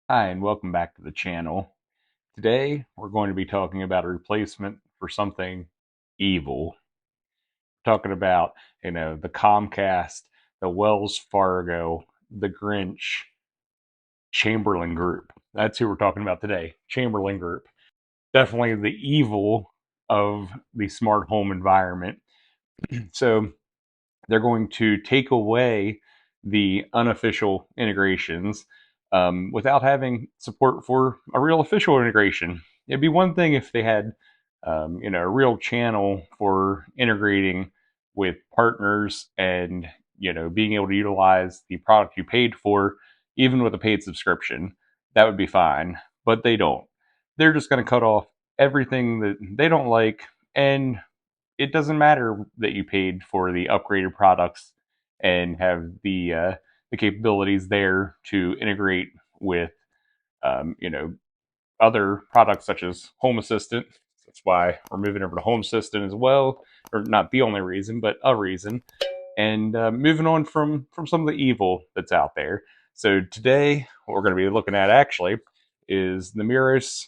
Hi, and welcome back to the channel. Today, we're going to be talking about a replacement for something evil. Talking about, the Comcast, the Wells Fargo, the Grinch, Chamberlain Group. That's who we're talking about today. Chamberlain Group. Definitely the evil of the smart home environment. So, they're going to take away the unofficial integrations without having support for a real official integration. It'd be one thing if they had, a real channel for integrating with partners and being able to utilize the product you paid for, even with a paid subscription. That would be fine, but they don't. They're just going to cut off everything that they don't like, and it doesn't matter that you paid for the upgraded products and have the capabilities there to integrate with um, you know other products such as Home Assistant. That's why we're moving over to Home Assistant as well, or not the only reason, but a reason. And moving on from some of the evil that's out there. So today, what we're going to be looking at actually is the Mirus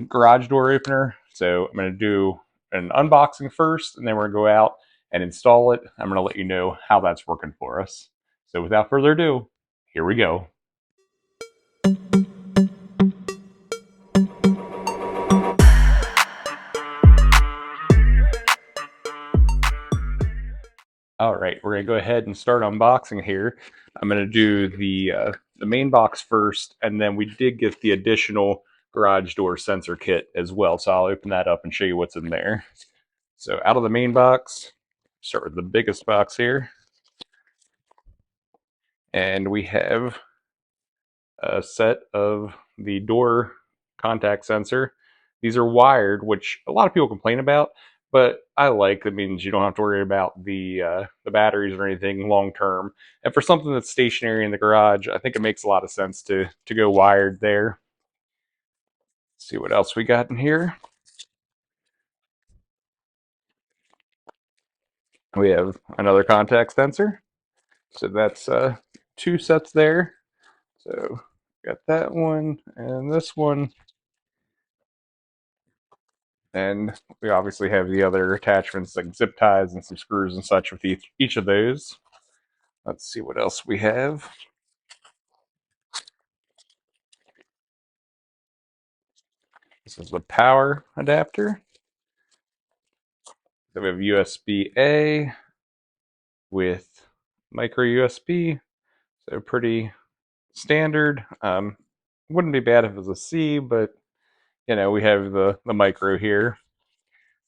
garage door opener. So I'm going to do an unboxing first, and then we're going to go out and install it. I'm going to let you know how that's working for us. So without further ado, here we go. All right, we're gonna go ahead and start unboxing here. I'm gonna do the main box first, and then we did get the additional garage door sensor kit as well. So I'll open that up and show you what's in there. So out of the main box, start with the biggest box here, and we have a set of the door contact sensor. These are wired, which a lot of people complain about, but I like. It means you don't have to worry about the batteries or anything long term. And for something that's stationary in the garage, I think it makes a lot of sense to go wired there. Let's see what else we got in here. We have another contact sensor. So that's two sets there. So got that one and this one. And we obviously have the other attachments like zip ties and some screws and such with each of those. Let's see what else we have. This is the power adapter. So we have USB-A with micro USB. So pretty standard. Wouldn't be bad if it was a C, but we have the micro here.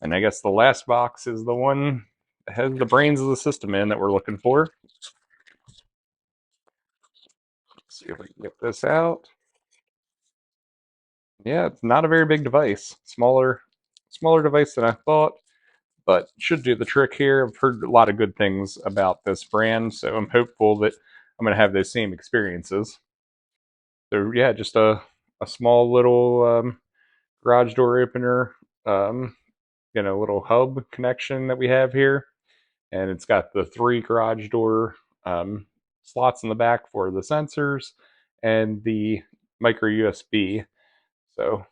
And I guess the last box is the one that has the brains of the system in that we're looking for. Let's see if we can get this out. Yeah, it's not a very big device. Smaller device than I thought, but should do the trick here. I've heard a lot of good things about this brand, so I'm hopeful that I'm going to have those same experiences. So yeah, just a small little garage door opener, little hub connection that we have here, and it's got the three garage door slots in the back for the sensors and the micro USB. So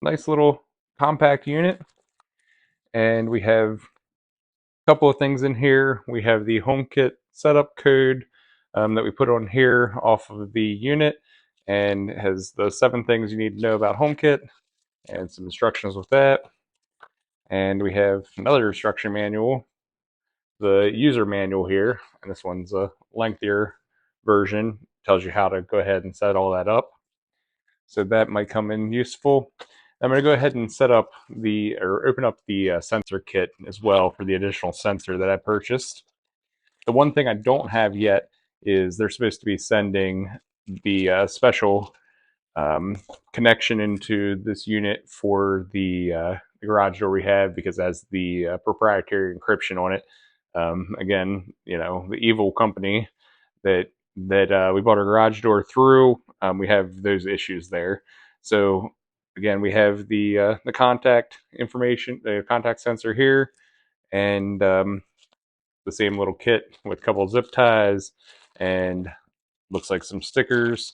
nice little compact unit. And we have a couple of things in here. We have the HomeKit setup code that we put on here off of the unit, and it has the 7 things you need to know about HomeKit and some instructions with that. And we have another instruction manual, the user manual here, and this one's a lengthier version. Tells you how to go ahead and set all that up. So that might come in useful. I'm going to go ahead and open up the sensor kit as well for the additional sensor that I purchased. The one thing I don't have yet is they're supposed to be sending the special connection into this unit for the garage door we have, because it has the proprietary encryption on it. Again, the evil company that we bought our garage door through, we have those issues there. So again, we have the contact information, the contact sensor here, and the same little kit with a couple of zip ties and looks like some stickers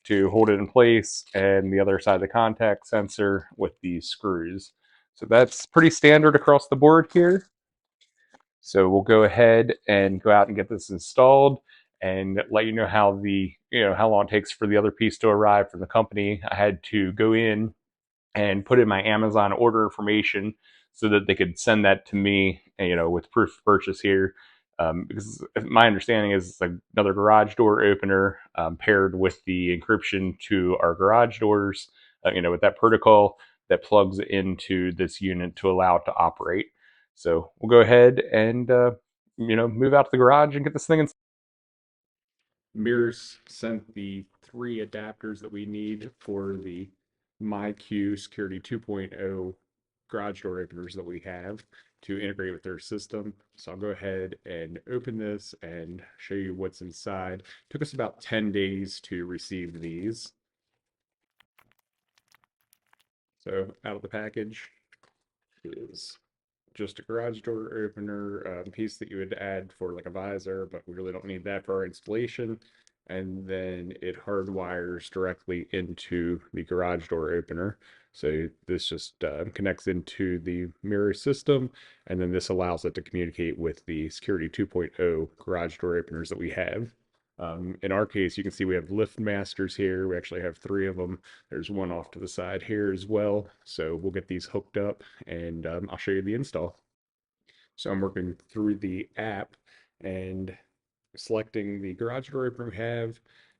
to hold it in place, and the other side of the contact sensor with these screws. So that's pretty standard across the board here. So we'll go ahead and go out and get this installed and let you know how how long it takes for the other piece to arrive from the company. I had to go in and put in my Amazon order information so that they could send that to me, with proof of purchase here. Because my understanding is it's another garage door opener paired with the encryption to our garage doors, with that protocol that plugs into this unit to allow it to operate. So we'll go ahead and move out to the garage and get this thing installed. Mirus sent the three adapters that we need for the MyQ Security 2.0 garage door openers that we have to integrate with their system. So I'll go ahead and open this and show you what's inside. It took us about 10 days to receive these. So out of the package is just a garage door opener piece that you would add for like a visor, but we really don't need that for our installation. And then it hardwires directly into the garage door opener. So this just connects into the mirror system, and then this allows it to communicate with the Security 2.0 garage door openers that we have. In our case, you can see we have lift masters here. We actually have three of them. There's one off to the side here as well. So we'll get these hooked up, and I'll show you the install. So I'm working through the app and selecting the garage door opener we have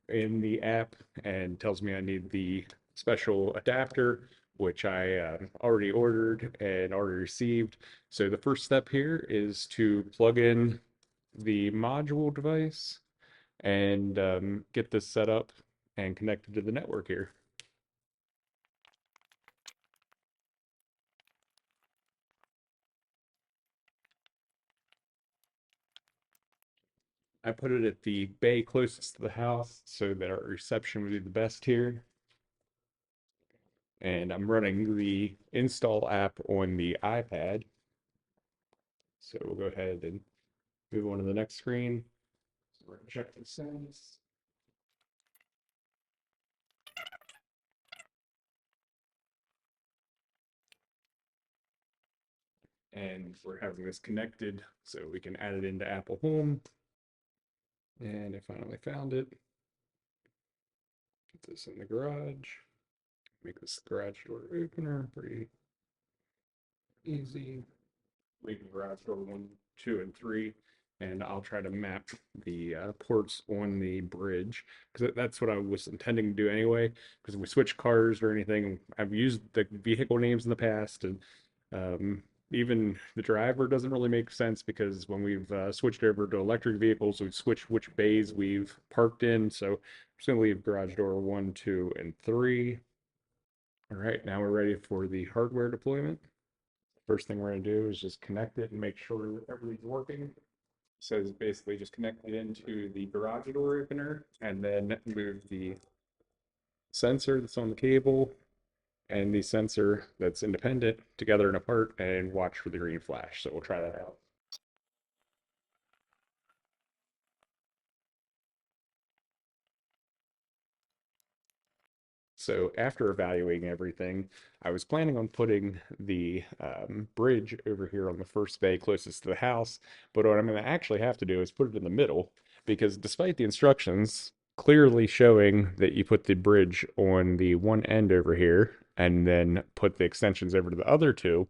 in the app, and tells me I need the special adapter, which I already ordered and already received. So the first step here is to plug in the module device and get this set up and connected to the network here. I put it at the bay closest to the house so that our reception would be the best here. And I'm running the install app on the iPad. So we'll go ahead and move on to the next screen. So we're gonna check the settings. And we're having this connected so we can add it into Apple Home. And I finally found it. Put this in the garage. Make this garage door opener pretty easy. Leave the garage door 1, 2, and 3, and I'll try to map the ports on the bridge because that's what I was intending to do anyway. Because if we switch cars or anything, I've used the vehicle names in the past, and even the driver doesn't really make sense because when we've switched over to electric vehicles, we've switched which bays we've parked in. So I'm just gonna leave garage door 1, 2, and 3. All right, now we're ready for the hardware deployment. First thing we're going to do is just connect it and make sure that everything's working. So it's basically just connect it into the garage door opener and then move the sensor that's on the cable and the sensor that's independent together and apart, and watch for the green flash. So we'll try that out. So after evaluating everything, I was planning on putting the bridge over here on the first bay closest to the house, but what I'm going to actually have to do is put it in the middle, because despite the instructions clearly showing that you put the bridge on the one end over here and then put the extensions over to the other two,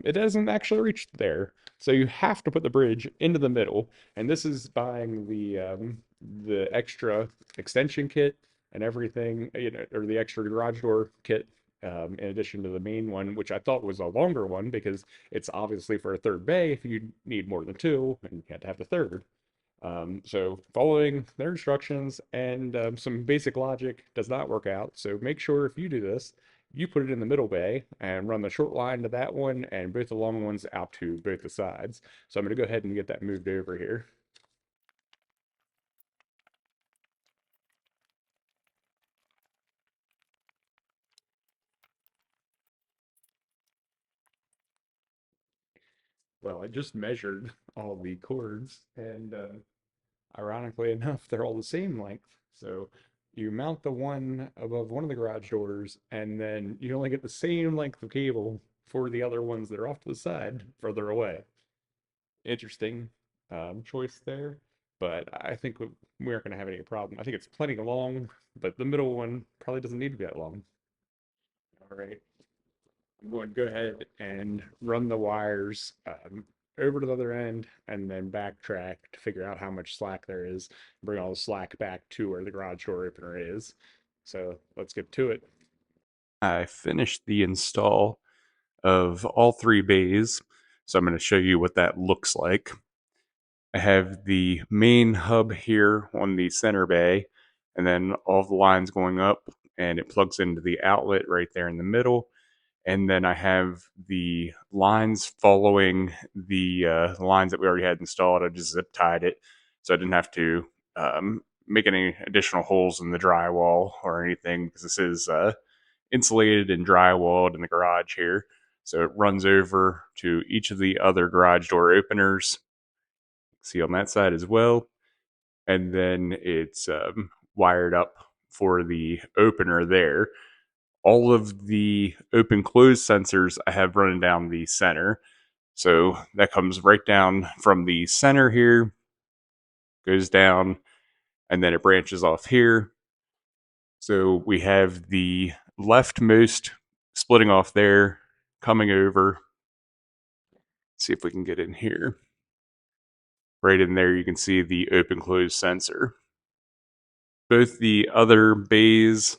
it doesn't actually reach there. So you have to put the bridge into the middle, and this is buying the extra extension kit and everything, or the extra garage door kit, in addition to the main one, which I thought was a longer one because it's obviously for a third bay if you need more than two, and you had to have the third. So following their instructions and some basic logic does not work out. So make sure if you do this, you put it in the middle bay and run the short line to that one and both the long ones out to both the sides. So I'm going to go ahead and get that moved over here. Well, I just measured all the cords, and ironically enough, they're all the same length. So you mount the one above one of the garage doors, and then you only get the same length of cable for the other ones that are off to the side further away. Interesting choice there, but I think we aren't going to have any problem. I think it's plenty long, but the middle one probably doesn't need to be that long. All right, I'm going to go ahead and run the wires over to the other end and then backtrack to figure out how much slack there is, bring all the slack back to where the garage door opener is. So let's get to it. I finished the install of all three bays, so I'm going to show you what that looks like. I have the main hub here on the center bay, and then all the lines going up, and it plugs into the outlet right there in the middle. And then I have the lines following the lines that we already had installed. I just zip tied it, so I didn't have to make any additional holes in the drywall or anything, because this is insulated and drywalled in the garage here. So it runs over to each of the other garage door openers. See on that side as well. And then it's wired up for the opener there. All of the open close sensors I have running down the center. So that comes right down from the center here, goes down, and then it branches off here. So we have the leftmost splitting off there, coming over. See if we can get in here. Right in there, you can see the open close sensor. Both the other bays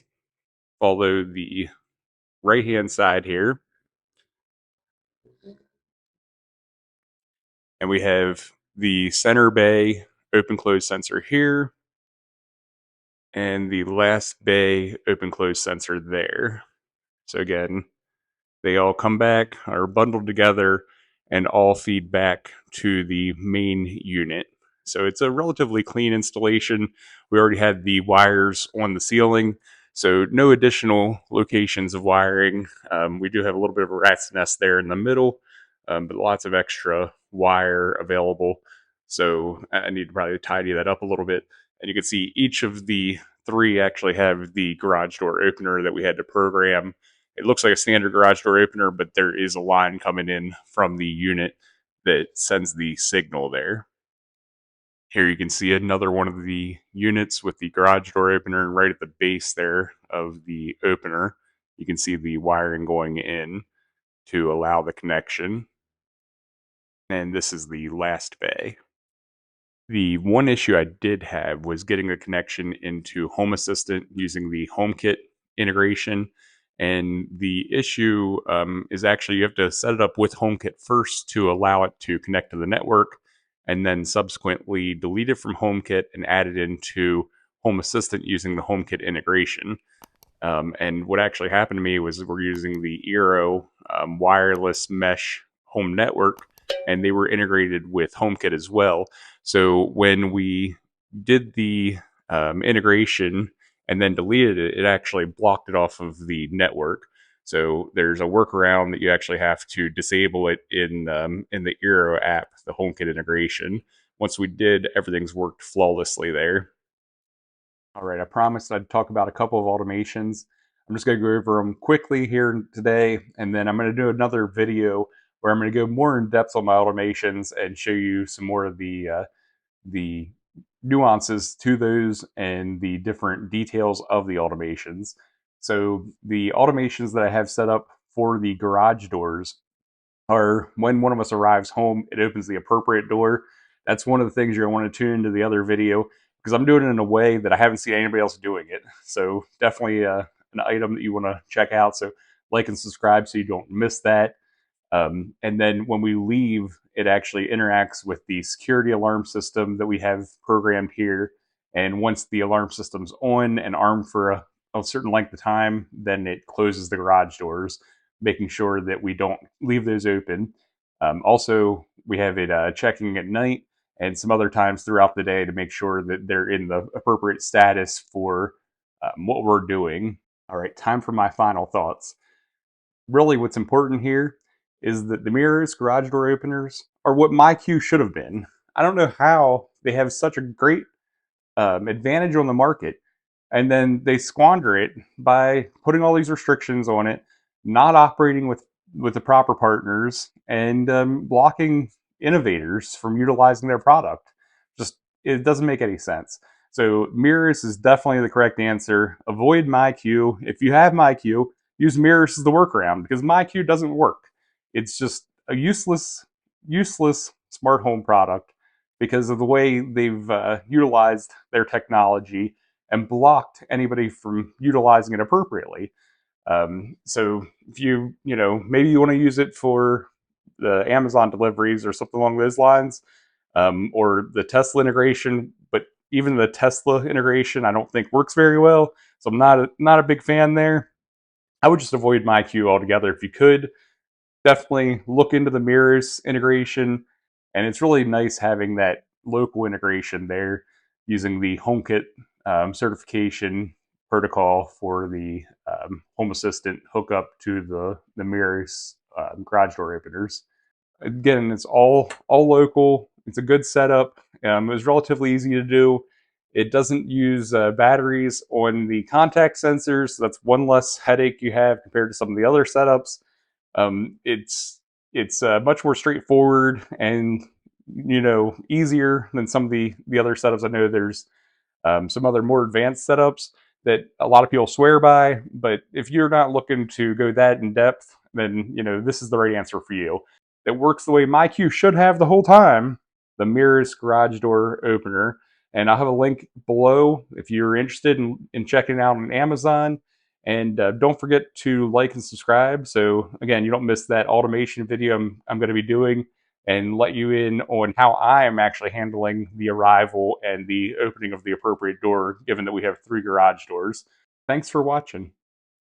follow the right hand side here. And we have the center bay open close sensor here, and the last bay open close sensor there. So again, they all come back, are bundled together, and all feed back to the main unit. So it's a relatively clean installation. We already had the wires on the ceiling, so no additional locations of wiring. We do have a little bit of a rat's nest there in the middle, but lots of extra wire available. So I need to probably tidy that up a little bit. And you can see each of the three actually have the garage door opener that we had to program. It looks like a standard garage door opener, but there is a line coming in from the unit that sends the signal there. Here you can see another one of the units with the garage door opener right at the base there of the opener. You can see the wiring going in to allow the connection. And this is the last bay. The one issue I did have was getting a connection into Home Assistant using the HomeKit integration. And the issue is actually you have to set it up with HomeKit first to allow it to connect to the network, and then subsequently delete it from HomeKit and add it into Home Assistant using the HomeKit integration. And what actually happened to me was we're using the Eero wireless mesh home network, and they were integrated with HomeKit as well. So when we did the integration and then deleted it, it actually blocked it off of the network. So there's a workaround that you actually have to disable it in the Eero app, the HomeKit integration. Once we did, everything's worked flawlessly there. All right, I promised I'd talk about a couple of automations. I'm just going to go over them quickly here today, and then I'm going to do another video where I'm going to go more in depth on my automations and show you some more of the nuances to those and the different details of the automations. So the automations that I have set up for the garage doors are when one of us arrives home, it opens the appropriate door. That's one of the things you're going to want to tune into the other video, because I'm doing it in a way that I haven't seen anybody else doing it. So definitely an item that you want to check out. So like and subscribe so you don't miss that. And then when we leave, it actually interacts with the security alarm system that we have programmed here. And once the alarm system's on and armed for a certain length of time, then it closes the garage doors, making sure that we don't leave those open. Also, we have it checking at night and some other times throughout the day to make sure that they're in the appropriate status for what we're doing. All right, time for my final thoughts. Really, what's important here is that the Mirus garage door openers are what my queue should have been. I don't know how they have such a great advantage on the market. and then they squander it by putting all these restrictions on it, not operating with the proper partners, and blocking innovators from utilizing their product. Just it doesn't make any sense. So Mirus is definitely the correct answer. Avoid MyQ. If you have MyQ, use Mirus as the workaround because MyQ doesn't work. It's just a useless smart home product because of the way they've utilized their technology and blocked anybody from utilizing it appropriately. So if maybe you want to use it for the Amazon deliveries or something along those lines, or the Tesla integration. But even the Tesla integration, I don't think works very well. So I'm not a big fan there. I would just avoid MyQ altogether if you could. Definitely look into the Mirus integration, and it's really nice having that local integration there using the HomeKit certification protocol for the Home Assistant hookup to the Mirus garage door openers. Again, it's all local. It's a good setup. It was relatively easy to do. It doesn't use batteries on the contact sensors, so that's one less headache you have compared to some of the other setups. It's much more straightforward and easier than some of the other setups. I know there's some other more advanced setups that a lot of people swear by, but if you're not looking to go that in depth, then this is the right answer for you. It works the way MyQ should have the whole time, the Mirus garage door opener. And I'll have a link below if you're interested in checking it out on Amazon. And don't forget to like and subscribe. So again, you don't miss that automation video I'm going to be doing and let you in on how I am actually handling the arrival and the opening of the appropriate door, given that we have 3 garage doors. Thanks for watching.